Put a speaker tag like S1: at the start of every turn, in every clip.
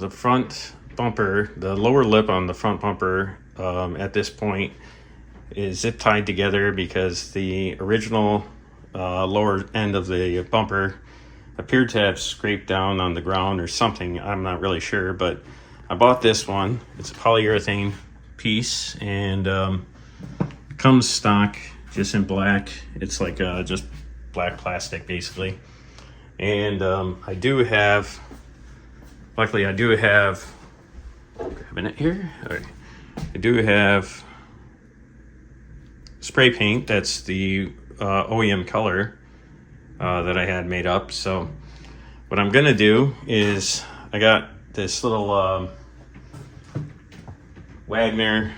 S1: the front bumper, the lower lip on the front bumper at this point is zip tied together because the original lower end of the bumper appeared to have scraped down on the ground or something. I'm not really sure, but I bought this one. It's a polyurethane piece and comes stock just in black. It's like just black plastic basically. And I do have, luckily I do have, grabbing it here. All right. I do have spray paint. That's the OEM color that I had made up. So what I'm gonna do is I got this little Wagner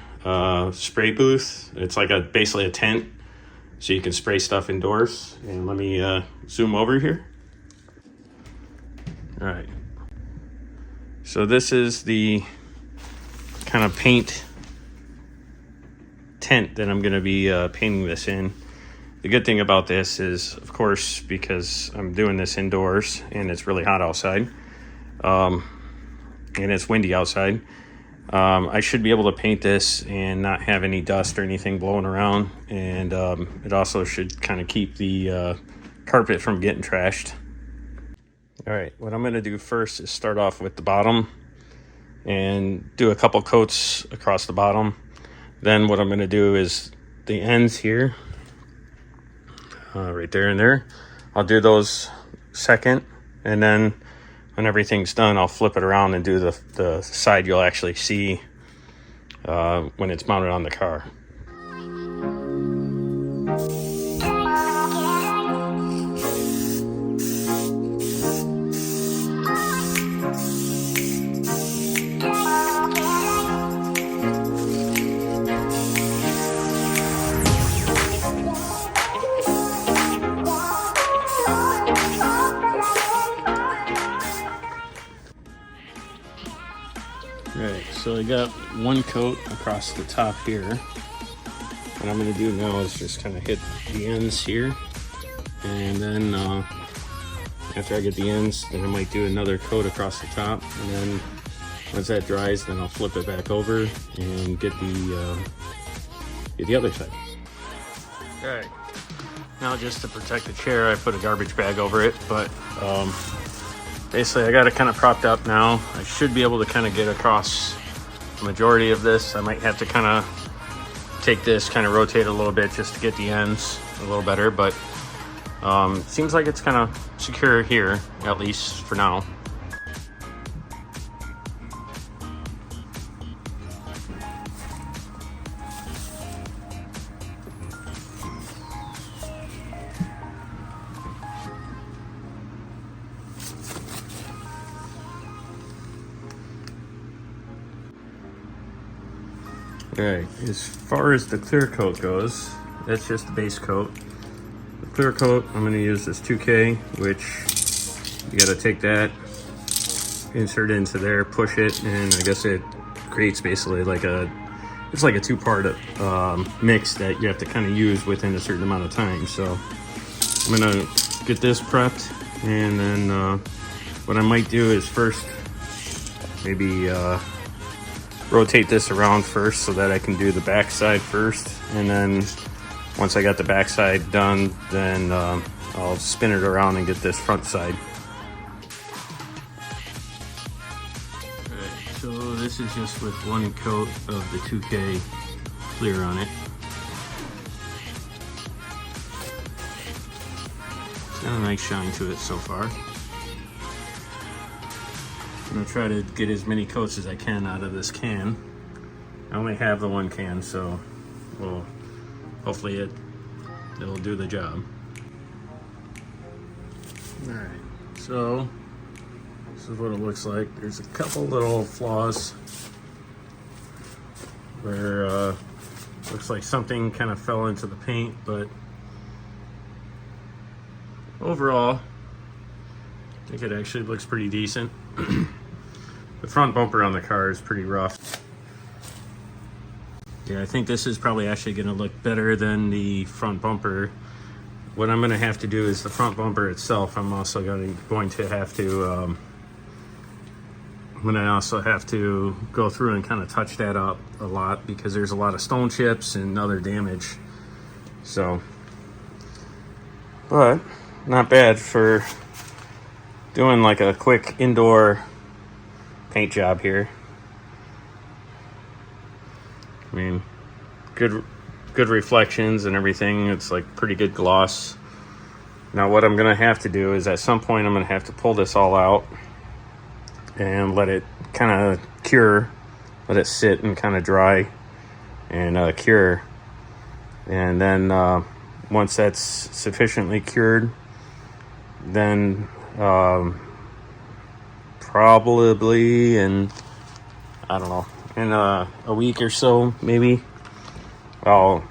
S1: spray booth. It's like basically a tent, so you can spray stuff indoors. And let me zoom over here. All right. So this is the kind of paint tent that I'm going to be painting this in. The good thing about this is, of course, because I'm doing this indoors and it's really hot outside, and it's windy outside, I should be able to paint this and not have any dust or anything blowing around. And it also should kind of keep the carpet from getting trashed. All right, what I'm going to do first is start off with the bottom and do a couple coats across the bottom. Then what I'm going to do is the ends here, right there and there. I'll do those second, and then when everything's done, I'll flip it around and do the side you'll actually see when it's mounted on the car. Right, so I got one coat across the top here. What I'm going to do now is just kind of hit the ends here, and then after I get the ends, then I might do another coat across the top, and then once that dries, then I'll flip it back over and get the other side. All right, now just to protect the chair, I put a garbage bag over it, but basically I got it kind of propped up now. I should be able to kind of get across the majority of this. I might have to kind of take this, kind of rotate a little bit just to get the ends a little better, but seems like it's kind of secure here, at least for now. Okay, as far as the clear coat goes, that's just the base coat. The clear coat, I'm going to use this 2K, which you got to take that, insert it into there, push it, and I guess it creates basically like it's like a two-part mix that you have to kind of use within a certain amount of time. So I'm going to get this prepped, and then what I might do is first maybe rotate this around first so that I can do the back side first, and then once I got the back side done, then I'll spin it around and get this front side. Alright, so this is just with one coat of the 2K clear on it. It's got a nice shine to it so far. I'm going to try to get as many coats as I can out of this can. I only have the one can, so well, hopefully it'll do the job. Alright, so this is what it looks like. There's a couple little flaws where looks like something kind of fell into the paint, but overall I think it actually looks pretty decent. The front bumper on the car is pretty rough. Yeah, I think this is probably actually going to look better than the front bumper. What I'm going to have to do is the front bumper itself, I'm also going to have to I'm gonna also have to go through and kind of touch that up a lot because there's a lot of stone chips and other damage. So, but not bad for doing like a quick indoor paint job here. I mean, good reflections and everything. It's like pretty good gloss. Now what I'm gonna have to do is at some point I'm gonna have to pull this all out and let it kind of cure, let it sit and kind of dry and cure. And then once that's sufficiently cured, then probably in, I don't know, in a week or so maybe, I'll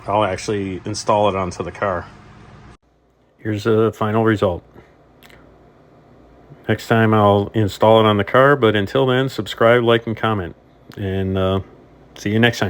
S1: actually install it onto the car. Here's the final result. Next time I'll install it on the car, but until then, subscribe, like, and comment. And see you next time.